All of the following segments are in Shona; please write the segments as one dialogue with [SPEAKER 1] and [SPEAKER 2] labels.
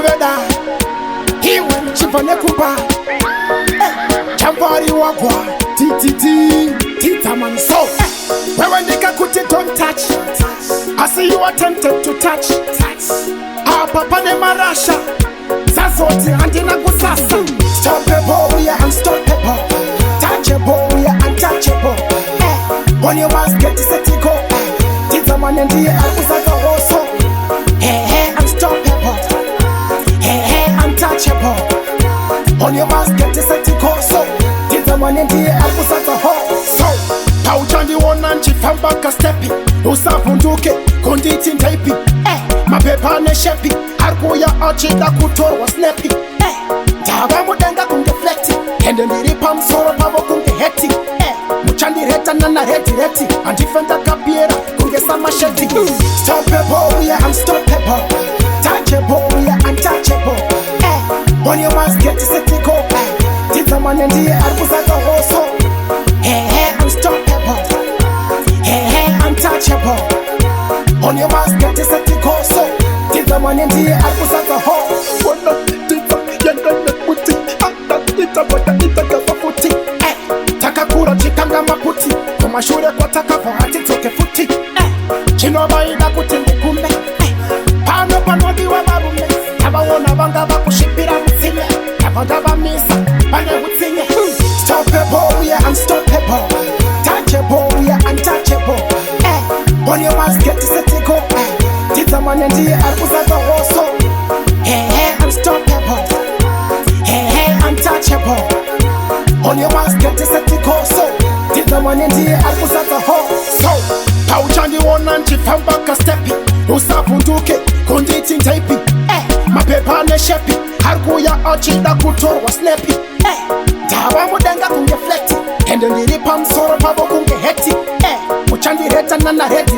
[SPEAKER 1] Moveda, he went chipone kupa. Jambari wagwa, Didzaman so. When they kakuti don't touch, I see you attempted to touch. Ah, papa ne marasha, Zazoti andina kusasa. Stoppable, we are unstoppable. Touchable, we are untouchable. When you must get to set it go. Didzaman and the Alpusaka also. Hey, unstoppable. Hey, untouchable. When you must get to set it go. So, Didzaman and the Alpusaka so. Pauchandi wonanchi fambaka stepi. Usafunduke, konditi ntaipi. Mapepa ne shepi. Harkuya achida kutorwa snappy. Java mudenga kungeflecti. Kende ndiri pamsoro pavo kungeheti. Muchandi reta nana reti. Andifenda kapiera kungesa masheti. Stoppable, we are unstoppable. Touchable, we are untouchable. When you must get to set it go. Didzaman and the Alpusaka also. Hey, unstoppable. Hey, untouchable. On your mask, get to set it go. So, Didzaman and the Alpusaka ho. Takakura chikanga maputi. Kumashure kwa takava hati toke futi. Chino baida kutimbukume. Pano panodi wa babume. Tabawona banga bakushipira msime. Tabadaba misa, bane hutsinye. Stoppable, we are unstoppable. Touchable, we are untouchable. When you must get to set it go. Didzaman and the Alpusaka also. Hey, unstoppable. Hey, untouchable. When you must get to set it go. So, Didzaman and the Alpusaka so. Pauchandi wonanchi fambaka stepi. Usafunduke, konditi ntaipi. Mapepa ne shepi. Harkuya achida kutorwa snappy. Java mudenga kungeflecti. Kende ndiri pamsoro pavo kungeheti. Muchandi reta nana reti.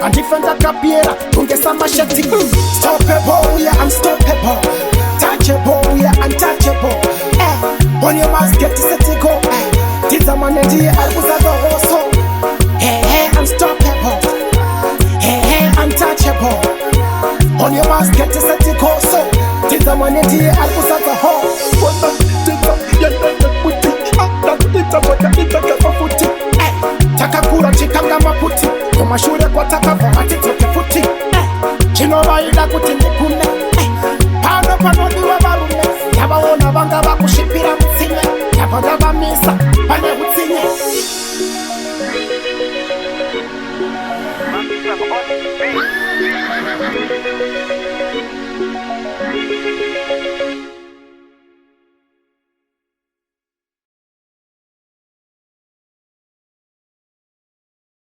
[SPEAKER 1] Andifenda kapiera kungesa masheti. Stoppable, we are unstoppable. Touchable, we are untouchable. When you must get to set it go. Didzaman and the Alpusaka also. Hey, unstoppable. Hey, untouchable. When you must get to set it go. So, Didzaman and the Alpusaka ho. Takakura chikanga maputi. Kumashure kwa takava hati toke futi. Chino baida kutimbukume. Pano panodi wa barume. Yabawona banga bakushipira msime. Yabadaba misa, bane hutsinye.
[SPEAKER 2] Maxus on beat.